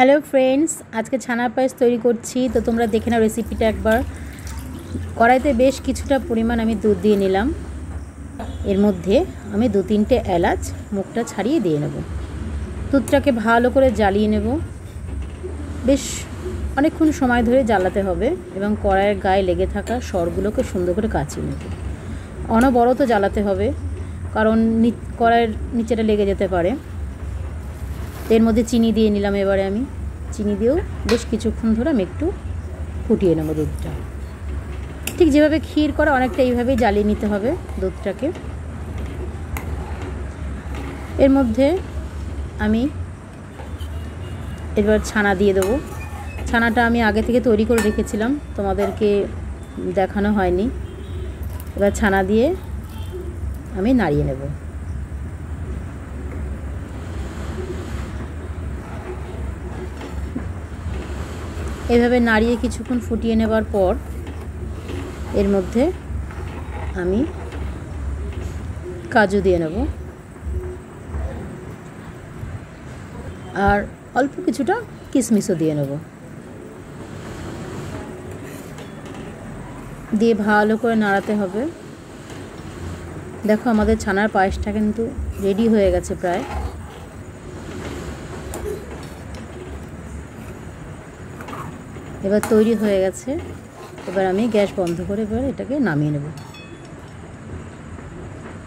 Hello friends, আজকে ছানার পায়েস তৈরি করছি। তো তোমরা দেখে নাও রেসিপিটা একবার। কড়াইতে বেশ কিছুটা পরিমাণ আমি দুধ দিয়ে নিলাম। এর মধ্যে আমি 2-3টে এলাচ মুখটা ছাড়িয়ে দিয়ে নেব। দুধটাকে ভালো করে জ্বালিয়ে নেব। বেশ অনেকক্ষণ সময় ধরে জ্বালাতে হবে এবং কড়াইয়ের গায়ে লেগে থাকা সরগুলোকে সুন্দর করে কাচিয়ে নেব। অনবরত জ্বালাতে হবে, কারণ কড়াইয়ের নিচেটা লেগে যেতে পারে। এর মধ্যে চিনি দিয়ে নিলাম। এবারে আমি চিনি দিয়েও বেশ কিছুক্ষণ ধরে আমি একটু ফুটিয়ে নেব দুধটা। ঠিক যেভাবে ক্ষীর করা অনেকটা এইভাবেই জ্বালিয়ে নিতে হবে দুধটাকে। এর মধ্যে আমি এবার ছানা দিয়ে দেবো। ছানাটা আমি আগে থেকে তৈরি করে রেখেছিলাম, তোমাদেরকে দেখানো হয়নি। এবার ছানা দিয়ে আমি নাড়িয়ে নেব। এভাবে নাড়িয়ে কিছুক্ষণ ফুটিয়ে নেবার পর এর মধ্যে আমি কাজু দিয়ে নেব আর অল্প কিছুটা কিশমিশও দিয়ে নেব। দিয়ে ভালো করে নাড়াতে হবে। দেখো আমাদের ছানার পায়েসটা কিন্তু রেডি হয়ে গেছে প্রায়। এবার তৈরি হয়ে গেছে। এবার আমি গ্যাস বন্ধ করে এবার এটাকে নামিয়ে নেব।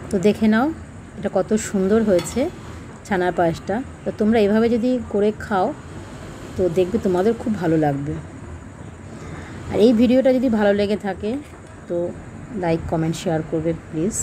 তো দেখে নাও এটা কত সুন্দর হয়েছে ছানার পায়েসটা। তো তোমরা এভাবে যদি করে খাও তো দেখবে তোমাদের খুব ভালো লাগবে। আর এই ভিডিওটা যদি ভালো লেগে থাকে তো লাইক, কমেন্ট, শেয়ার করবে প্লিজ।